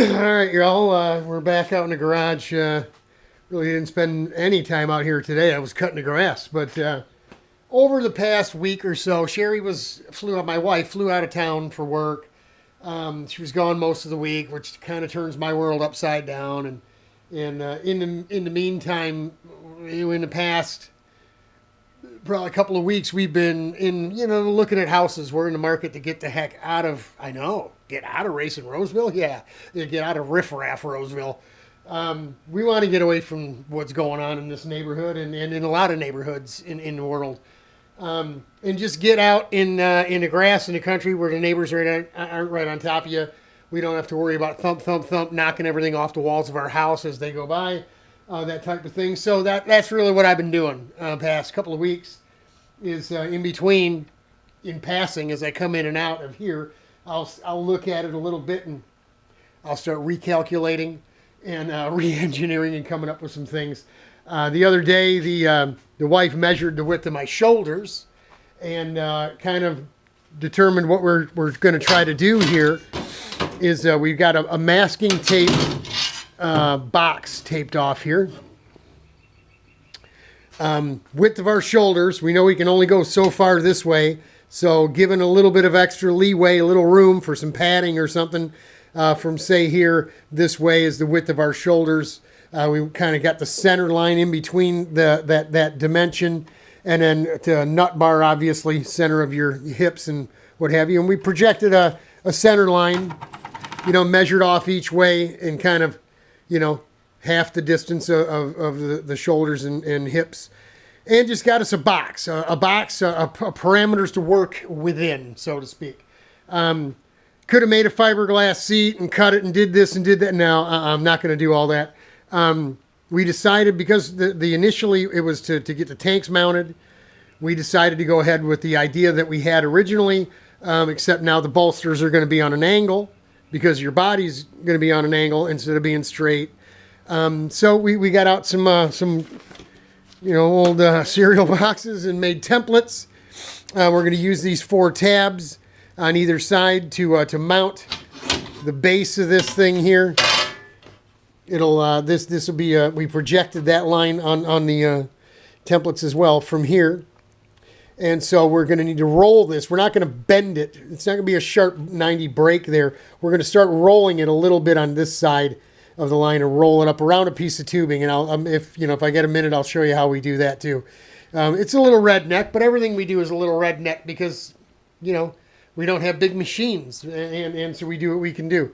right, y'all. We're back out in the garage. Really didn't spend any time out here today. I was cutting the grass, but over the past week or so, my wife flew out of town for work. She was gone most of the week, which kind of turns my world upside down. And in the meantime, in the past probably a couple of weeks, we've been looking at houses. We're in the market to get the heck out of, get out of racing Roseville. Yeah, get out of riffraff Roseville. We want to get away from what's going on in this neighborhood and in a lot of neighborhoods in the world. And just get out in the grass in the country where the neighbors aren't right on top of you. We don't have to worry about thump, thump, thump, knocking everything off the walls of our house as they go by. That type of thing. So that's really what I've been doing past couple of weeks is in between, in passing, as I come in and out of here, I'll look at it a little bit and I'll start recalculating and re-engineering and coming up with some things. The other day, the wife measured the width of my shoulders and kind of determined what we're going to try to do here is we've got a masking tape box taped off here. Width of our shoulders, we know we can only go so far this way, so given a little bit of extra leeway, a little room for some padding or something from say here, this way is the width of our shoulders. We kind of got the center line in between that dimension, and then to a nut bar, obviously, center of your hips and what have you. And we projected a center line, measured off each way and kind of, half the distance of the shoulders and hips, and just got us a box, parameters to work within, so to speak. Could have made a fiberglass seat and cut it and did this and did that. No, I'm not going to do all that. We decided, because the initially it was to get the tanks mounted, we decided to go ahead with the idea that we had originally, except now the bolsters are going to be on an angle because your body's going to be on an angle instead of being straight. So we got out some old cereal boxes and made templates. We're going to use these 4 tabs on either side to mount the base of this thing here. It'll this will be we projected that line on the templates as well from here. And so we're going to need to roll this. We're not going to bend it. It's not going to be a sharp 90 break there. We're going to start rolling it a little bit on this side of the line and roll it up around a piece of tubing. And I'll, if I get a minute, I'll show you how we do that too. It's a little redneck, but everything we do is a little redneck because, we don't have big machines, and so we do what we can do.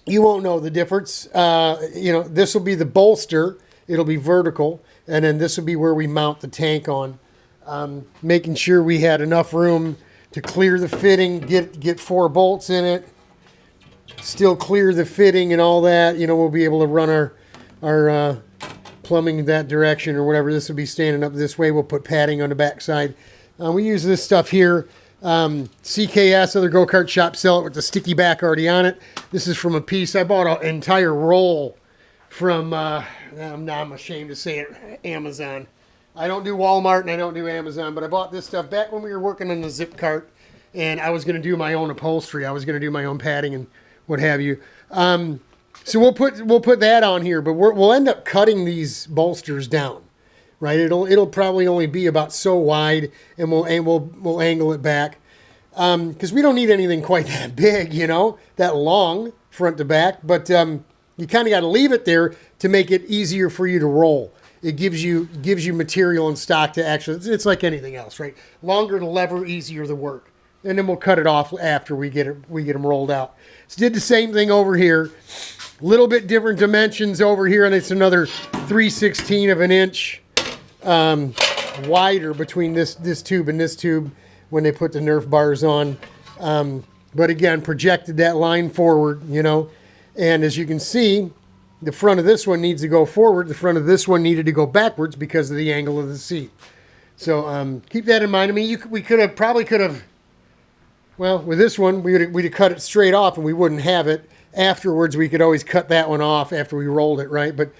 You won't know the difference. This will be the bolster. It'll be vertical. And then this will be where we mount the tank on. Making sure we had enough room to clear the fitting, get 4 bolts in it, still clear the fitting and all that. We'll be able to run our plumbing that direction or whatever. This will be standing up this way. We'll put padding on the back side. We use this stuff here. CKS, other go-kart shop, sell it with the sticky back already on it. This is from a piece. I bought an entire roll from, I'm ashamed to say it, Amazon. I don't do Walmart and I don't do Amazon, but I bought this stuff back when we were working on the zip cart, and I was going to do my own upholstery. I was going to do my own padding and what have you. So we'll put that on here, but we'll end up cutting these bolsters down. Right, it'll probably only be about so wide, and we'll angle it back because we don't need anything quite that big, that long front to back. But you kind of got to leave it there to make it easier for you to roll. It gives you material and stock to actually. It's like anything else, right? Longer the lever, easier the work, and then we'll cut it off after we get them rolled out. So did the same thing over here. Little bit different dimensions over here, and it's another 3/16 of an inch. Wider between this tube and this tube when they put the Nerf bars on. But again, projected that line forward, and as you can see, the front of this one needs to go forward. The front of this one needed to go backwards because of the angle of the seat. So keep that in mind. I mean, we could have, well, with this one, we'd have cut it straight off and we wouldn't have it. Afterwards, we could always cut that one off after we rolled it, right? But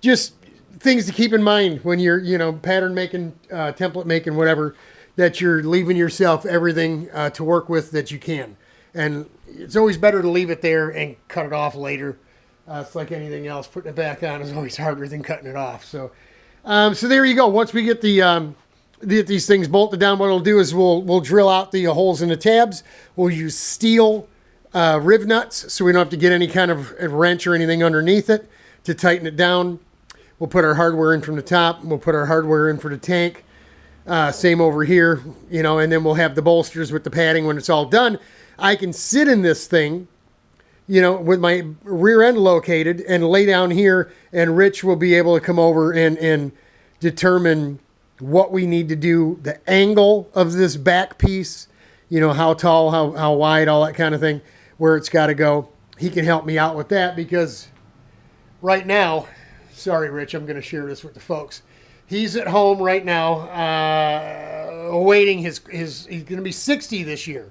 just things to keep in mind when you're, pattern making, template making, whatever, that you're leaving yourself everything to work with that you can. And, it's always better to leave it there and cut it off later. It's like anything else. Putting it back on is always harder than cutting it off. So, so there you go. Once we get these things bolted down, what it'll do is we'll drill out the holes in the tabs. We'll use steel riv nuts so we don't have to get any kind of wrench or anything underneath it to tighten it down. We'll put our hardware in from the top. We'll put our hardware in for the tank. Same over here, you know, and then we'll have the bolsters with the padding when it's all done. I can sit in this thing, you know, with my rear end located and lay down here, and Rich will be able to come over and determine what we need to do, the angle of this back piece, you know, how tall, how wide, all that kind of thing, where it's got to go. He can help me out with that because right now, sorry, Rich, I'm going to share this with the folks. He's at home right now, awaiting his he's going to be 60 this year,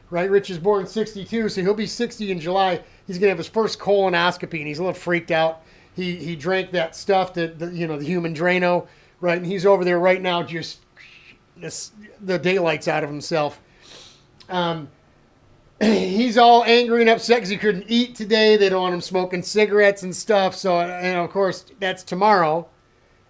right? Rich is born in 62, so he'll be 60 in July. He's going to have his first colonoscopy, and he's a little freaked out. He drank that stuff, the human Drano, right? And he's over there right now just the daylights out of himself. He's all angry and upset because he couldn't eat today. They don't want him smoking cigarettes and stuff. So, and of course, that's tomorrow.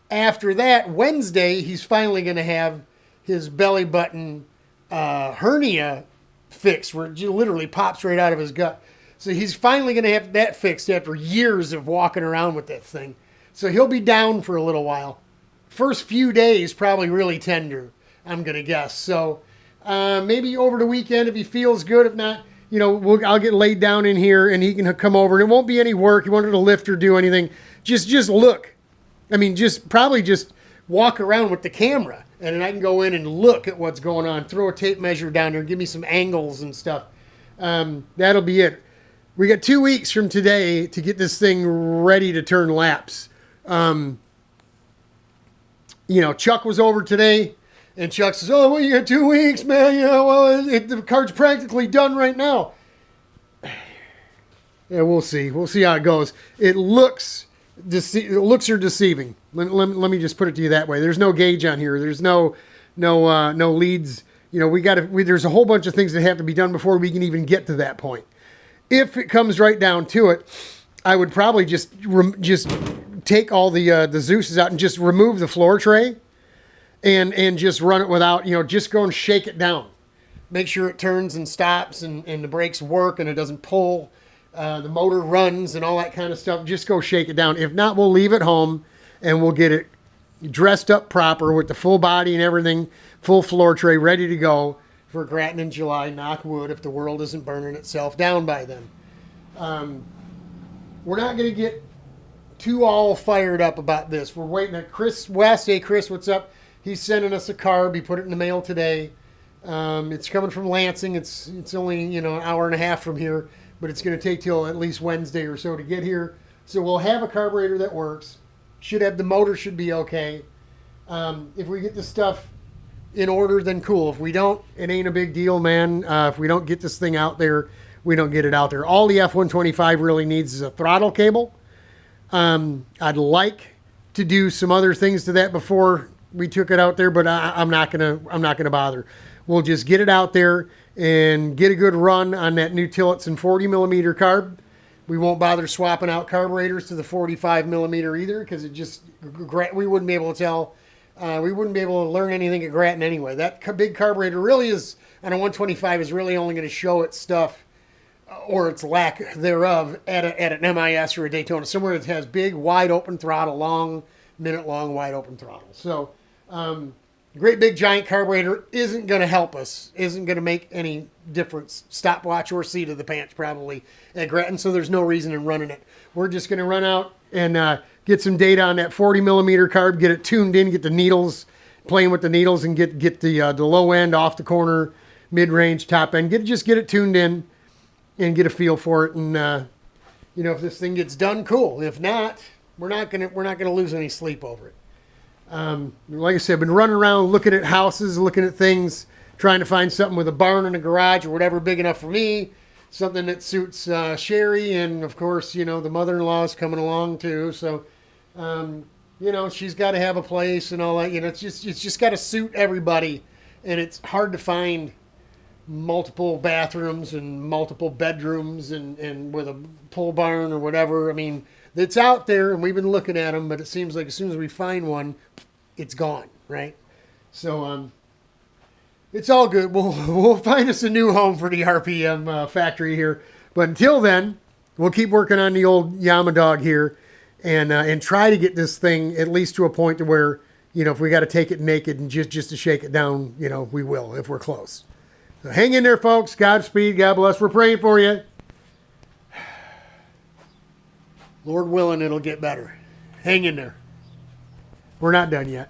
After that, Wednesday, he's finally going to have his belly button hernia fixed, where it literally pops right out of his gut. So he's finally going to have that fixed after years of walking around with that thing. So he'll be down for a little while. First few days, probably really tender, I'm going to guess. So maybe over the weekend if he feels good. If not, you know, I'll get laid down in here and he can come over. And it won't be any work. He won't to lift or do anything. Just look. I mean, probably just walk around with the camera, and then I can go in and look at what's going on. Throw a tape measure down there, give me some angles and stuff. That'll be it. We got 2 weeks from today to get this thing ready to turn laps. You know, Chuck was over today, and Chuck says, "Oh, well, you got 2 weeks, man. You know, well, the car's practically done right now." Yeah, we'll see. We'll see how it goes. It looks are deceiving. Let me just put it to you that way. There's no gauge on here. There's no leads. You know, there's a whole bunch of things that have to be done before we can even get to that point. If it comes right down to it, I would probably just take all the Zeus's out and just remove the floor tray and just run it without, you know, just go and shake it down. Make sure it turns and stops and the brakes work and it doesn't pull. The motor runs and all that kind of stuff. Just go shake it down. If not, we'll leave it home and we'll get it dressed up proper with the full body and everything, full floor tray ready to go for Grattan in July. Knock wood if the world isn't burning itself down by then. We're not going to get too all fired up about this. We're waiting on Chris West. Hey, Chris, what's up? He's sending us a carb. He put it in the mail today. It's coming from Lansing. It's only, you know, an hour and a half from here. But it's going to take till at least Wednesday or so to get here. So we'll have a carburetor that works. The motor should be okay. If we get this stuff in order, then cool. If we don't, it ain't a big deal, man. If we don't get this thing out there, we don't get it out there. All the F-125 really needs is a throttle cable. I'd like to do some other things to that before we took it out there, but I'm not gonna bother. We'll just get it out there and get a good run on that new Tillotson 40 millimeter carb. We won't bother swapping out carburetors to the 45 millimeter either because we wouldn't be able to tell. We wouldn't be able to learn anything at Grattan anyway. That big carburetor really is, on a 125, is really only going to show its stuff or its lack thereof at an MIS or a Daytona, somewhere that has big, wide open throttle, minute-long wide open throttle. So, great big giant carburetor isn't going to help us, isn't going to make any difference, stopwatch or seat of the pants probably at Grattan, so there's no reason in running it. We're just going to run out and get some data on that 40 millimeter carb, get it tuned in, get the needles, playing with the needles and get the low end off the corner, mid-range, top end, get it tuned in and get a feel for it. And, you know, if this thing gets done, cool. If not, we're not gonna lose any sleep over it. Like I said, I've been running around looking at houses, looking at things, trying to find something with a barn and a garage or whatever big enough for me, something that suits Sherry, and of course, you know, the mother-in-law is coming along too. So, you know, she's got to have a place and all that. You know, it's just got to suit everybody, and it's hard to find multiple bathrooms and multiple bedrooms and with a pole barn or whatever. I mean, it's out there and we've been looking at them, but it seems like as soon as we find one, it's gone, right? So it's all good. We'll find us a new home for the RPM factory here. But until then, we'll keep working on the old Yamaha dog here and try to get this thing at least to a point to where, you know, if we got to take it naked and just to shake it down, you know, we will if we're close. So hang in there, folks. Godspeed. God bless. We're praying for you. Lord willing, it'll get better. Hang in there. We're not done yet.